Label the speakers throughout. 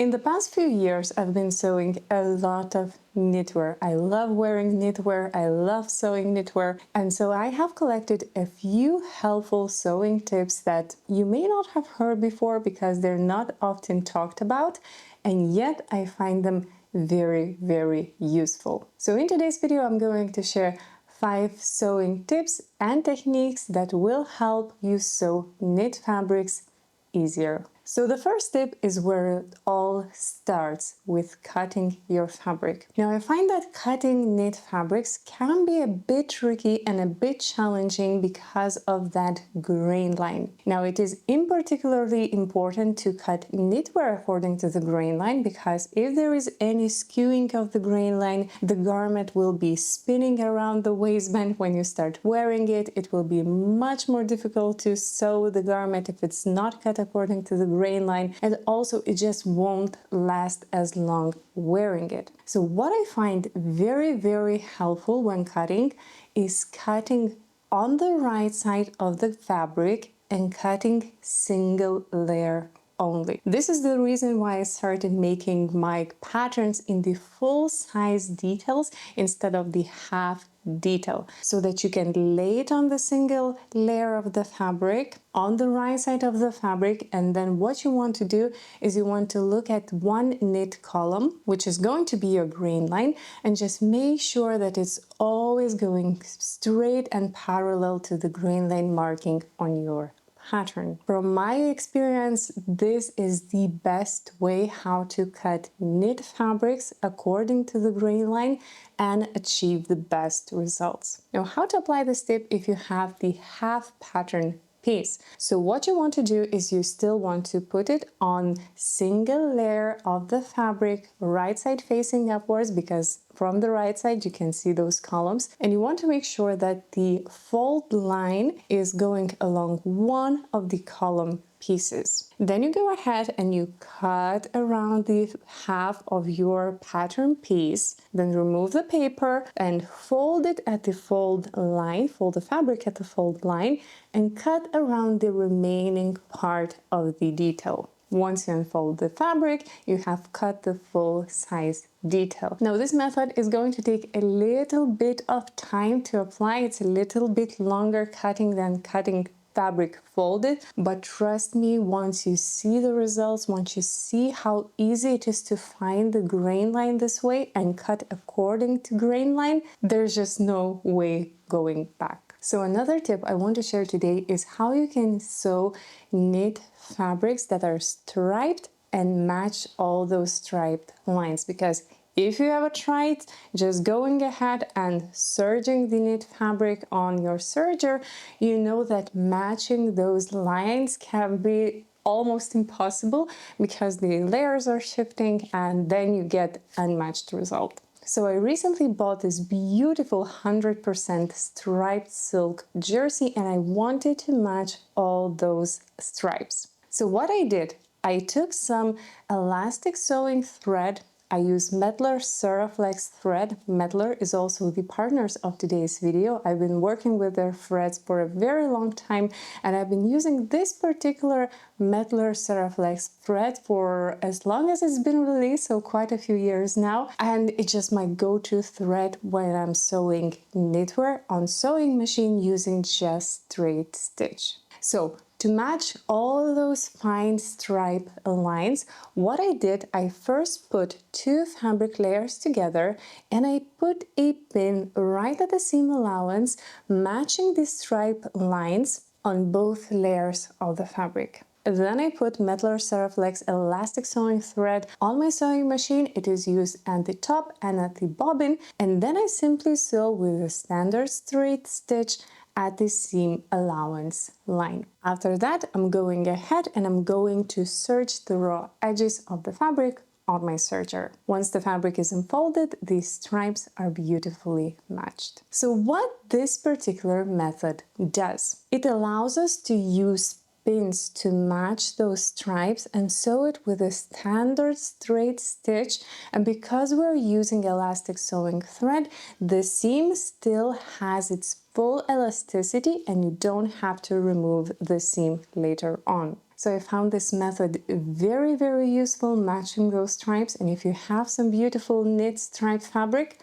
Speaker 1: In the past few years, I've been sewing a lot of knitwear. I love wearing knitwear, I love sewing knitwear, and so I have collected a few helpful sewing tips that you may not have heard before because they're not often talked about, and yet I find them very, very useful. So in today's video, I'm going to share 5 sewing tips and techniques that will help you sew knit fabrics easier. So the first tip is where it all starts, with cutting your fabric. Now I find that cutting knit fabrics can be a bit tricky and a bit challenging because of that grain line. Now it is particularly important to cut knitwear according to the grain line, because if there is any skewing of the grain line, the garment will be spinning around the waistband when you start wearing it. It will be much more difficult to sew the garment if it's not cut according to the grain line, and also it just won't last as long wearing it. So what I find very, very helpful when cutting is cutting on the right side of the fabric and cutting single layer only. This is the reason why I started making my patterns in the full size details instead of the half detail, so that you can lay it on the single layer of the fabric on the right side of the fabric. And then what you want to do is you want to look at one knit column, which is going to be your grain line, and just make sure that it's always going straight and parallel to the grain line marking on your pattern. From my experience, this is the best way how to cut knit fabrics according to the grain line and achieve the best results. Now, how to apply this tip if you have the half pattern piece? So what you want to do is you still want to put it on single layer of the fabric, right side facing upwards, because from the right side you can see those columns, and you want to make sure that the fold line is going along one of the column pieces. Then you go ahead and you cut around the half of your pattern piece, then remove the paper and fold it at the fold line, fold the fabric at the fold line, and cut around the remaining part of the detail. Once you unfold the fabric, you have cut the full size detail. Now this method is going to take a little bit of time to apply. It's a little bit longer cutting than cutting fabric folded, but trust me, once you see the results, once you see how easy it is to find the grain line this way and cut according to grain line, there's just no way going back. So another tip I want to share today is how you can sew knit fabrics that are striped and match all those striped lines, because if you ever tried just going ahead and serging the knit fabric on your serger, you know that matching those lines can be almost impossible because the layers are shifting and then you get unmatched result. So I recently bought this beautiful 100% striped silk jersey, and I wanted to match all those stripes. So what I did, I took some elastic sewing thread. I use Mettler Ceraflex thread. Mettler is also the partners of today's video. I've been working with their threads for a very long time, and I've been using this particular Mettler Ceraflex thread for as long as it's been released, so quite a few years now. And it's just my go-to thread when I'm sewing knitwear on sewing machine using just straight stitch. So to match all those fine stripe lines, what I did, I first put 2 fabric layers together and I put a pin right at the seam allowance, matching the stripe lines on both layers of the fabric. Then I put Mettler Ceraflex elastic sewing thread on my sewing machine. It is used at the top and at the bobbin, and then I simply sew with a standard straight stitch at the seam allowance line. After that, I'm going ahead and I'm going to serge the raw edges of the fabric on my serger. Once the fabric is unfolded, these stripes are beautifully matched. So what this particular method does, it allows us to use pins to match those stripes and sew it with a standard straight stitch, and because we're using elastic sewing thread, the seam still has its full elasticity and you don't have to remove the seam later on. So I found this method very, very useful, matching those stripes. And if you have some beautiful knit striped fabric,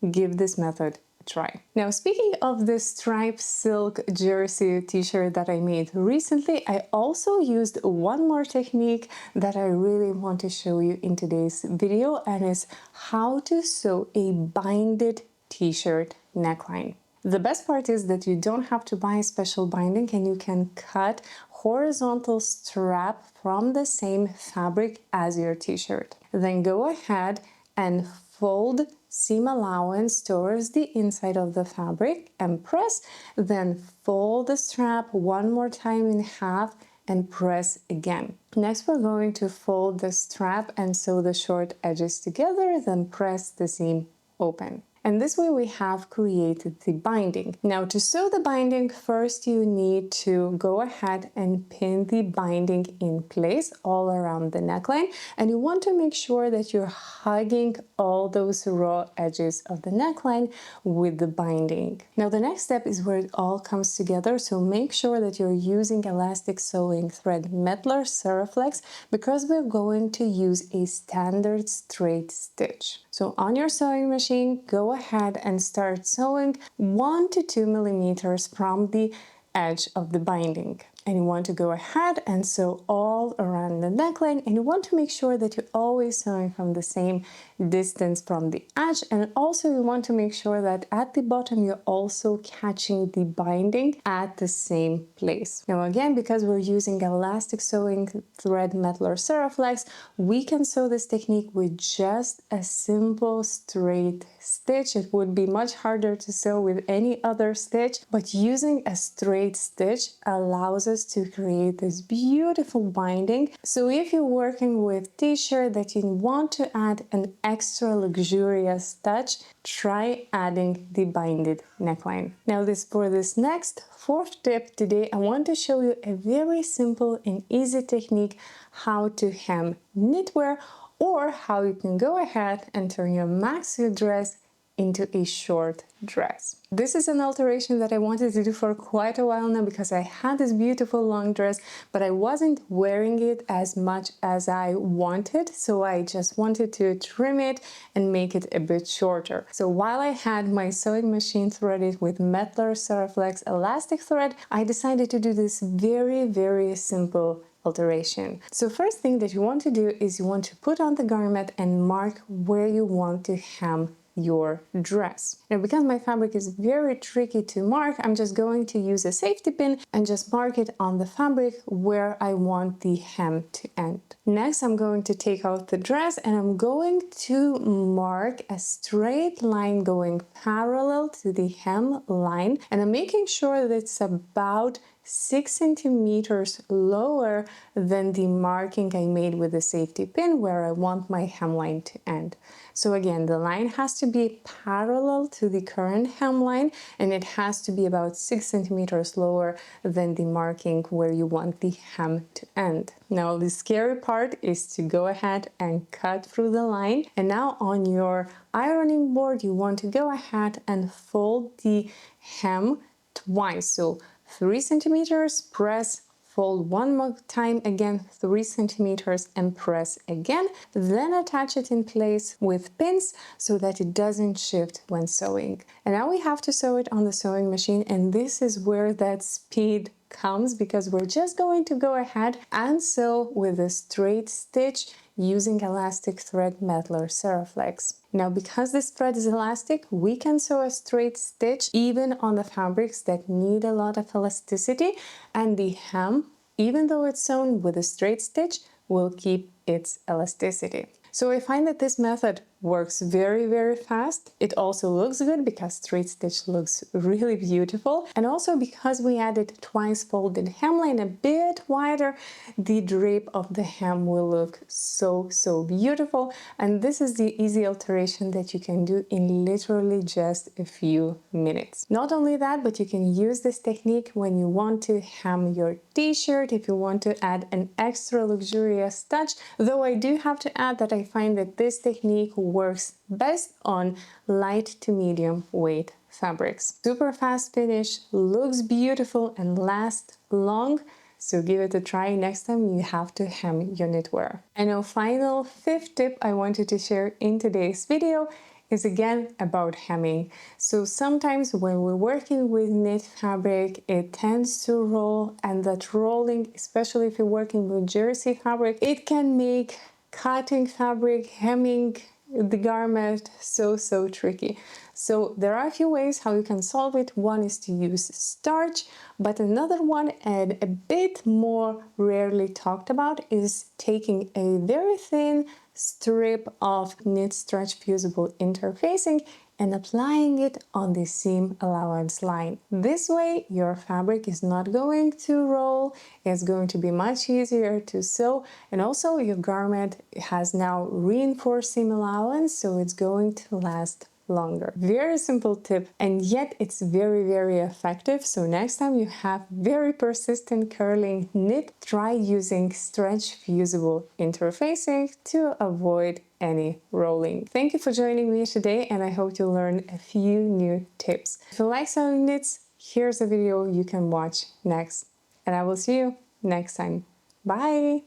Speaker 1: give this method a try. Now, speaking of the striped silk jersey t-shirt that I made recently, I also used one more technique that I really want to show you in today's video, and is how to sew a binded t-shirt neckline. The best part is that you don't have to buy a special binding, and you can cut horizontal strap from the same fabric as your t-shirt. Then go ahead and fold seam allowance towards the inside of the fabric and press, then fold the strap one more time in half and press again. Next, we're going to fold the strap and sew the short edges together, then press the seam open. And this way we have created the binding. Now, to sew the binding, first you need to go ahead and pin the binding in place all around the neckline. And you want to make sure that you're hugging all those raw edges of the neckline with the binding. Now, the next step is where it all comes together. So make sure that you're using elastic sewing thread Mettler Seriflex, because we're going to use a standard straight stitch. So on your sewing machine, go ahead and start sewing 1 to 2 millimeters from the edge of the binding. And you want to go ahead and sew all around the neckline, and you want to make sure that you're always sewing from the same distance from the edge. And also you want to make sure that at the bottom you're also catching the binding at the same place. Now again, because we're using elastic sewing thread Mettler Seriflex, we can sew this technique with just a simple straight stitch. It would be much harder to sew with any other stitch, but using a straight stitch allows us to create this beautiful binding. So if you're working with t-shirt that you want to add an extra luxurious touch, try adding the binded neckline. Now for this next fourth tip today, I want to show you a very simple and easy technique how to hem knitwear, or how you can go ahead and turn your maxi dress into a short dress. This is an alteration that I wanted to do for quite a while now, because I had this beautiful long dress, but I wasn't wearing it as much as I wanted, so I just wanted to trim it and make it a bit shorter. So while I had my sewing machine threaded with Mettler Seriflex elastic thread, I decided to do this very, very simple alteration. So first thing that you want to do is you want to put on the garment and mark where you want to hem your dress. Now, because my fabric is very tricky to mark, I'm just going to use a safety pin and just mark it on the fabric where I want the hem to end. Next, I'm going to take out the dress and I'm going to mark a straight line going parallel to the hem line, and I'm making sure that it's about 6 centimeters lower than the marking I made with the safety pin where I want my hemline to end. So again, the line has to be parallel to the current hemline, and it has to be about 6 centimeters lower than the marking where you want the hem to end. Now, the scary part is to go ahead and cut through the line. And now on your ironing board, you want to go ahead and fold the hem twice. So 3 centimeters, press, fold one more time again, 3 centimeters, and press again. Then attach it in place with pins so that it doesn't shift when sewing. And now we have to sew it on the sewing machine, and this is where that speed comes, because we're just going to go ahead and sew with a straight stitch using elastic thread Mettler Seriflex. Now, because this thread is elastic, we can sew a straight stitch even on the fabrics that need a lot of elasticity, and the hem, even though it's sewn with a straight stitch, will keep its elasticity. So I find that this method works very, very fast. It also looks good because straight stitch looks really beautiful. And also because we added twice folded hemline a bit wider, the drape of the hem will look so, so beautiful. And this is the easy alteration that you can do in literally just a few minutes. Not only that, but you can use this technique when you want to hem your t-shirt, if you want to add an extra luxurious touch. Though I do have to add that I find that this technique works best on light to medium weight fabrics. Super fast finish, looks beautiful, and lasts long. So give it a try next time you have to hem your knitwear. And our final fifth tip I wanted to share in today's video is again about hemming. So sometimes when we're working with knit fabric, it tends to roll, and that rolling, especially if you're working with jersey fabric, it can make cutting fabric, hemming the garment so tricky. So there are a few ways how you can solve it. One is to use starch, but another one, and a bit more rarely talked about, is taking a very thin strip of knit stretch fusible interfacing and applying it on the seam allowance line. This way your fabric is not going to roll, it's going to be much easier to sew, and also your garment has now reinforced seam allowance, so it's going to last longer. Very simple tip, and yet it's very effective. So next time you have very persistent curling knit, try using stretch fusible interfacing to avoid any rolling. Thank you for joining me today, and I hope you learned a few new tips. If you like sewing knits, here's a video you can watch next, and I will see you next time. Bye!